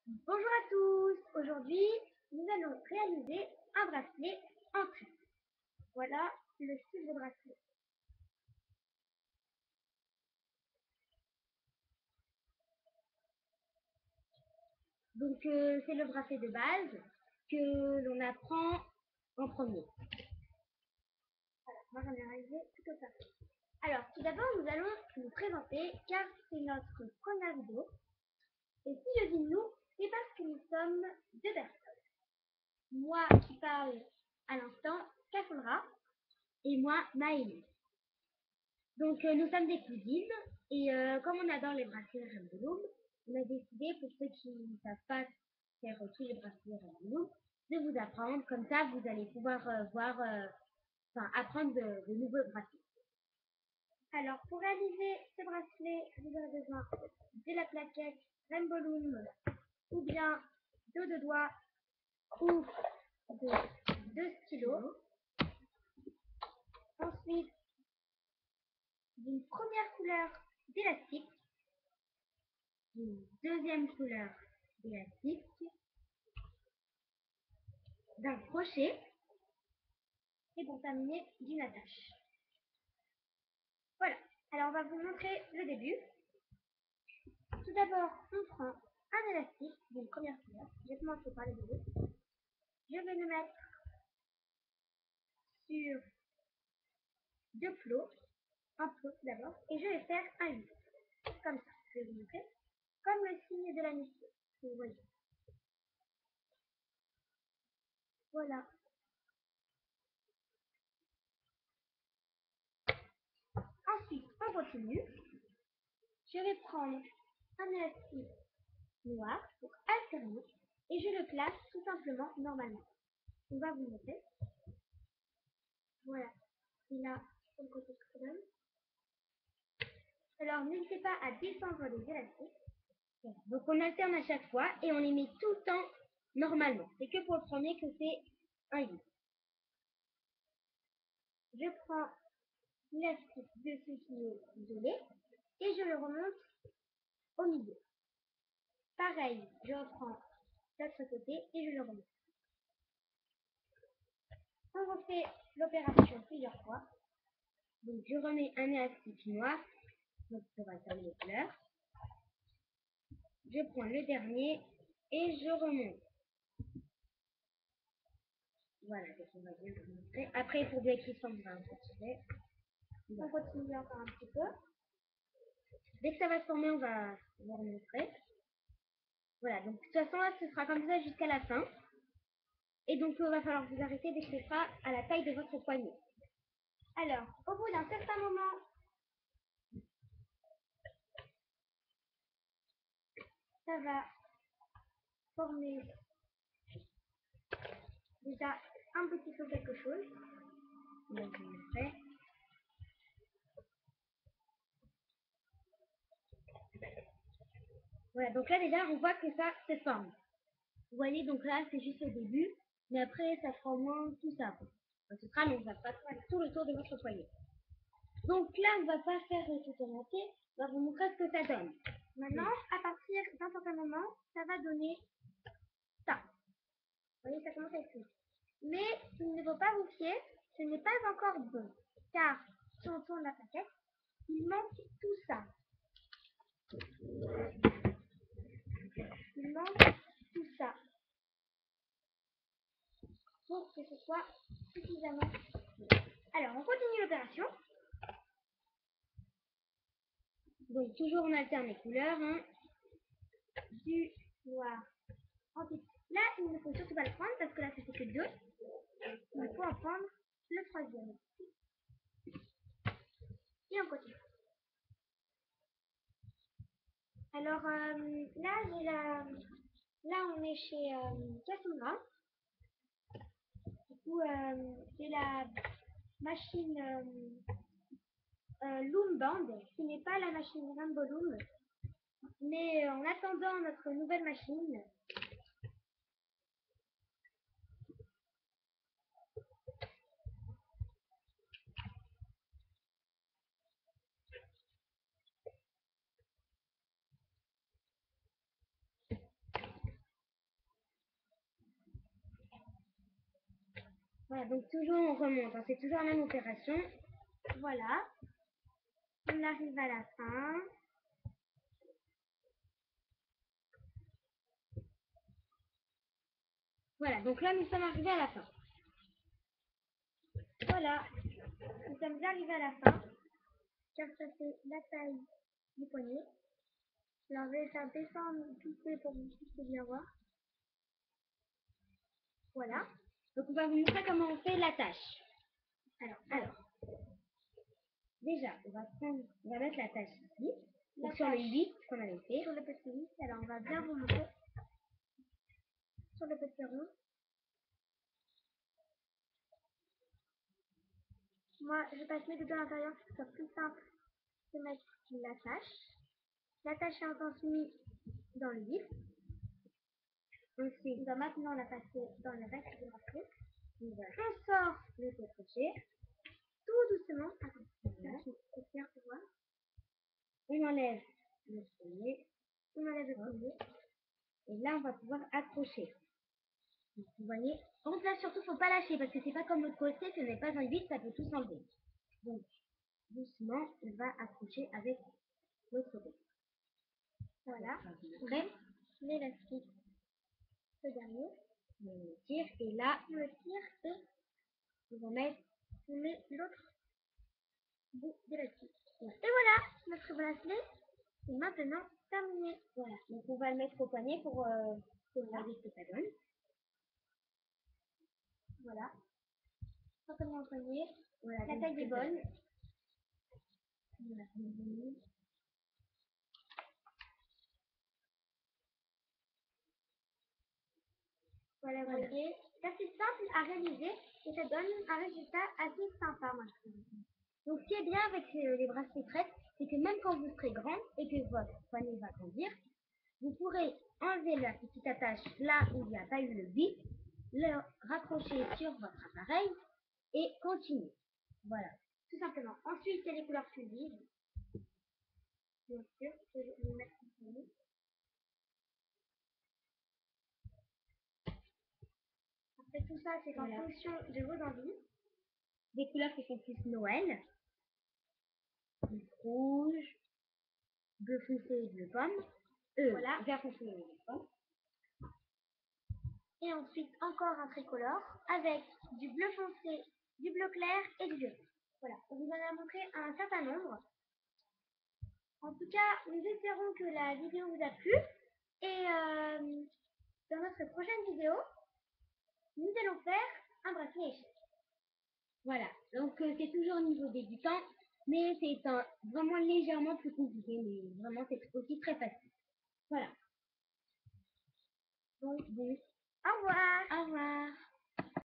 Bonjour à tous, aujourd'hui nous allons réaliser un bracelet en trait. Voilà le style de bracelet. Donc c'est le bracelet de base que l'on apprend en premier. Voilà, moi j'en ai réalisé tout ça. Alors tout d'abord nous allons nous présenter car c'est notre première vidéo. Et si je dis nous, c'est parce que nous sommes deux personnes. Moi qui parle à l'instant, Cassandra, et moi Maëlys. Donc nous sommes des cousines et comme on adore les bracelets Rainbow, on a décidé pour ceux qui ne savent pas faire tous les bracelets Rainbow de vous apprendre, comme ça vous allez pouvoir apprendre de nouveaux bracelets. Alors pour réaliser ce bracelet, vous aurez besoin de la plaquette Rainbow Loom ou bien de deux doigts ou de deux stylos. Ensuite, d'une première couleur d'élastique, d'une deuxième couleur d'élastique, d'un crochet et pour terminer d'une attache. Voilà, alors on va vous montrer le début. Tout d'abord, on prend un élastique d'une première couleur. Je vais commencer par le début. Je vais le mettre sur deux plots, un plot tout d'abord, et je vais faire un 8. Comme ça, je vais vous montrer. Comme le signe de l'amitié, si vous voyez. Voilà. Ensuite, on continue. Je vais prendre un élastique noir pour alterner et je le place tout simplement normalement. On va vous montrer. Voilà. Et là, sur le côté que ça donne. Alors, n'hésitez pas à descendre les élastiques. Voilà. Donc, on alterne à chaque fois et on les met tout le temps normalement. C'est que pour le premier que c'est un 8. Je prends l'élastique dessus qui est isolé et je le remonte au milieu. Pareil, je reprends l'autre côté et je le remonte. On refait l'opération plusieurs fois. Donc, je remets un élastique noir donc pour alterner les couleurs. Je prends le dernier et je remonte. Voilà, donc on va bien vous montrer. Après, pour bien qu'il semble, on continue encore un petit peu. Dès que ça va se former, on va vous remontrer. Voilà, donc de toute façon, là, ce sera comme ça jusqu'à la fin. Et donc, il va falloir vous arrêter dès que ce sera à la taille de votre poignet. Alors, au bout d'un certain moment, ça va former déjà un petit peu quelque chose. Donc, je le fais. Voilà, donc là déjà on voit que ça se forme. Vous voyez, donc là c'est juste le début, mais après ça fera au moins tout ça. Enfin, ce sera long, ça va faire tout le tour de votre poignet. Donc là on va pas faire tout en entier, on va vous montrer ce que ça donne. Maintenant, à partir d'un certain moment, ça va donner ça. Vous voyez, ça commence à écrire. Mais il ne faut pas vous fier, ce n'est pas encore bon. Car si on tourne la plaquette, il manque tout ça. Il manque tout ça. Pour que ce soit suffisamment. Alors, on continue l'opération. Donc, toujours on alterne les couleurs. Hein. Du noir. Ensuite, là, il ne faut surtout pas le prendre parce que là, ça fait que deux. Il faut en prendre le troisième. Et on continue. Alors, là, on est chez Cassandra. Du coup, c'est la machine Loom Band, qui n'est pas la machine Rainbow Loom. Mais en attendant notre nouvelle machine, Voilà, donc toujours on remonte, hein, c'est toujours la même opération. Voilà, on arrive à la fin. Voilà, donc là nous sommes arrivés à la fin. Voilà, nous sommes arrivés à la fin. Car ça fait la taille du poignet. Alors je vais faire descendre tout fait pour que vous puissiez bien voir. Voilà. Donc on va vous montrer comment on fait l'attache. Alors, déjà, on va mettre l'attache ici. Donc sur le 8 qu'on avait fait. Sur le petit 8, alors on va bien vous montrer. Sur le petit rond. Moi, je passe mes deux à l'intérieur pour que ce soit plus simple de mettre l'attache. L'attache est ensuite mise dans le 8. Ensuite, on va maintenant la passer dans le reste de la coupe. On sort le crochet. Tout doucement. Attends, on enlève le collier. On enlève le collier. Et là, on va pouvoir accrocher. Donc, vous voyez. Donc là, surtout, faut pas lâcher parce que c'est pas comme l'autre côté, ce n'est pas un 8, ça peut tout s'enlever. Donc, doucement, on va accrocher avec l'autre côté. Voilà. Prêt? L'élastique. Ce dernier. On le tire et là, on le tire et on met l'autre bout d'élastique. Voilà. Et voilà, notre bracelet est maintenant terminé. Voilà, donc on va le mettre au poignet pour regarder ce que ça donne. Voilà, simplement au poignet. Voilà, la taille est bonne. Voilà. Voilà, vous voyez, c'est assez simple à réaliser et ça donne un résultat assez sympa, moi je trouve. Donc ce qui est bien avec les bracelets traites, c'est que même quand vous serez grand et que votre poignet va grandir, vous pourrez enlever la petite attache là où il n'y a pas eu le bip, le raccrocher sur votre appareil et continuer. Voilà, tout simplement. Ensuite, il y a les couleurs plus vives. Bien sûr, je vais les mettre ici. Après tout ça, c'est en fonction de vos envies. Des couleurs qui sont plus Noël. Rouge, bleu foncé et bleu pomme. Voilà. Vert foncé et bleu pomme. Et ensuite, encore un tricolore avec du bleu foncé, du bleu clair et du violet. Voilà, on vous en a montré un certain nombre. En tout cas, nous espérons que la vidéo vous a plu. Et dans notre prochaine vidéo, nous allons faire un bracelet échec. Voilà, donc c'est toujours au niveau débutant, mais c'est vraiment légèrement plus compliqué, mais vraiment c'est aussi très facile. Voilà. Donc, bon, au revoir. Au revoir.